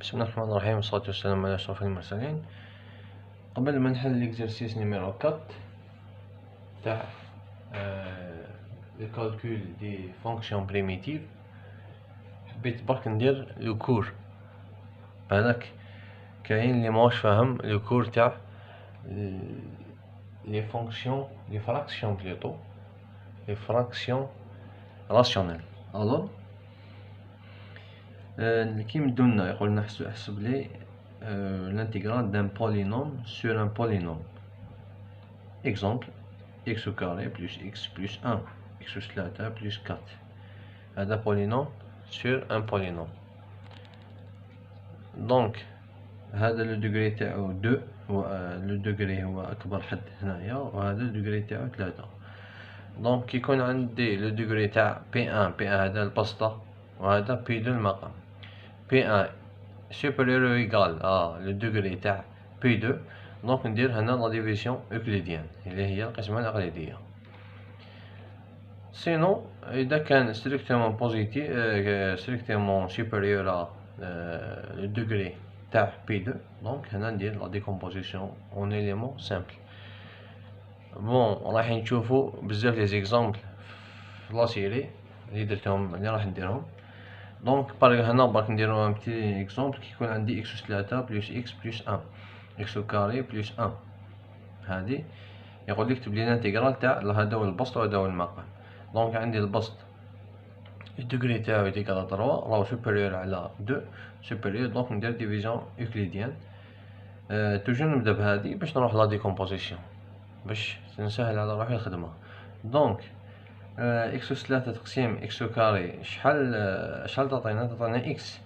بسم الله الرحمن الرحيم، والصلاة والسلام على أشرف المرسلين. قبل ما نحل ليكزرسيس نيميرو 4 تاع لو كالكول دي فونكسيون بريميتيف، حبيت برك ندير لو كور. بالك كاين اللي ماهوش فاهم لو كور تاع لي فونكسيون لي فراكسيون بلوتو لي فراكسيون راسيونيل. الوغ كي مدولنا يقولنا حسب لي l'intégral d'un polynôme sur un polynôme. Exemple, x au carré plus x plus 1, x au 3 plus 4. هذا polynôme sur un polynôme. Donc هذا لو دوغري تاعو 2 لو دوغري هو أكبر حد هنايا، وهذا لو دوغري تاعو 3. دونك كي يكون عندي لو دوغري تاع P1 هذا البسطة، وهذا P2 المقام. P1 supérieur ou égal à le degré تاع P2، دونك ندير هنا لا ديفيزيون اوكليديان اللي هي القسمة الإقليدية. سينو إذا كان ستريكتومون بوزيتيف ستريكتومون supérieur à le degré تاع P2، دونك هنا ندير لا ديكومبوزيسيون اون إليمون سامبل. بون راح نشوفو بزاف لي زيكزامبل في لا سيري اللي درتهم اللي راح نديرهم. دونك هنا برك نديرو ان بتي اكزومبل كي يكون عندي اكس أس 3 بلس اكس بلس 1 اكس او كاري بلس 1. هادي يقول لك كتب لي الانتيغرال تاع هذا هو البسط وهذا هو المقام. دونك عندي البسط الدوغري تاعو يتيكال 3 راهو سوبيريور على 2 سوبيريور، دونك ندير ديفيزيون اوكليديان. توجور نبدا بهادي باش نروح لا ديكومبوزيسيون باش نسهل على روحي الخدمه. دونك اكس أس 3 تقسيم اكس او كاري شحال تعطينا اكس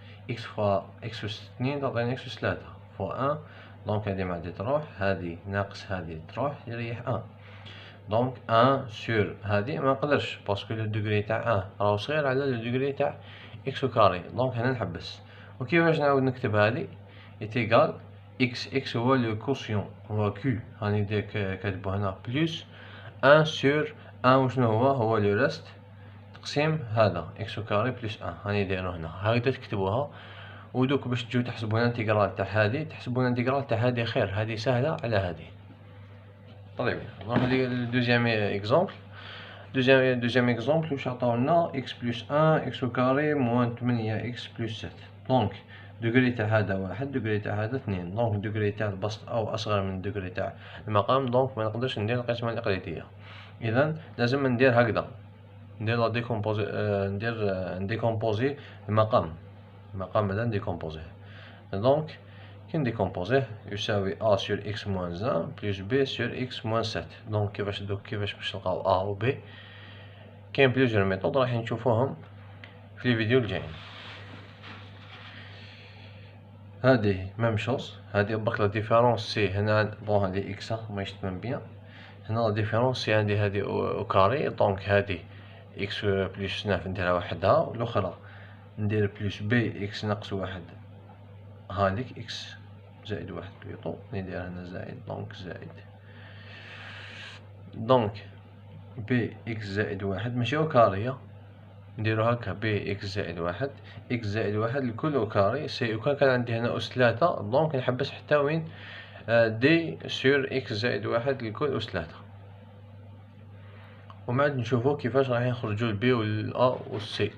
فوا اكس أس 2 تعطينا اكس أس 3 فوا 1. دونك هادي مع دي تروح، هادي ناقص هادي تروح يريح 1. دونك 1 سور هادي ما نقدرش باسكو لو دوغري تاع 1 راهو صغير على لو دوغري تاع اكس او كاري، دونك هنا نحبس. وكيفاش نعاود نكتب هادي يتيغال اكس هو لو كوسيون هو كيو، هاني ديك كاتبو هنا بلس 1 سور 1 وشنو هو لو ريست تقسيم هذا اكس او كاري بلس 1. هاني دايرو هنا هكذا تكتبوها. ودوك باش تجو تحسبوا الانتيغرال تاع هادي تحسبوا الانتيغرال تاع هادي خير، هادي سهله على هادي. طيب نروح لدوزيام اكزومبل. دوزيام اكزومبل واش عطاولنا اكس بلس 1 اكس او كاري موان 8 اكس بلس 7. دونك دوغري تاع هذا 1 دوغري تاع هذا 2، دونك دوغري تاع البسط او اصغر من دوغري تاع المقام، دونك ما نقدرش ندير القسمه الاقليديه. اذا لازم ندير هكذا، ندير لا ديكومبوزي نديكومبوزي المقام هذا نديكومبوزيه. دونك كي نديكومبوزيه يساوي ا سور اكس موان 1 بلس بي سور اكس موان 7. دونك كيفاش باش نلقاو ا و بي؟ كاين بليزيور ميثود راح نشوفوهم في الفيديو الجايين. هادي ميم شوز، هادي برك لا ديفيرونس سي هنا بون هادي اكس ماهيش تبان بيان. هنا لا ديفيرونس سي عندي هادي او كاري، دونك هادي اكس بلس 9 نديرها وحدها، والاخرى ندير بلس بي اكس ناقص 1 هاديك اكس زائد 1 بليطو ندير هنا زائد، دونك زائد. دونك بي اكس زائد 1 ماشي او كارية، نديرو هكا بي اكس زائد 1 اكس زائد 1 الكل او كاري سي. وكان كان عندي هنا أس 3 دونك نحبس حتى وين دي سور اكس زائد 1 الكل أس 3. ومن بعد نشوفو كيفاش راح يخرجو البي والأ والسي.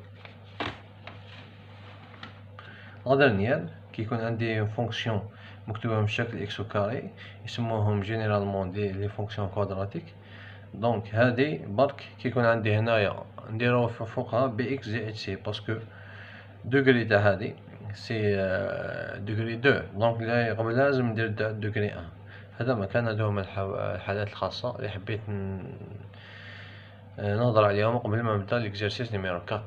غادرنيال كي يكون عندي فونكسيون مكتوبة بشكل اكس او كاري يسموهم جينيرالمون لي فونكسيون كوادراتيك. دونك هادي برك كي يكون عندي هنايا نديرو فوقها بي اكس زائد سي، باسكو دوغري تاع هادي سي دوغري 2، دونك قبل لازم ندير دوغري 1. هذا مكان هادو هما الحالات الخاصة اللي حبيت نهضر عليهم قبل ما نبدا ليكزارسيس نيميرو 4.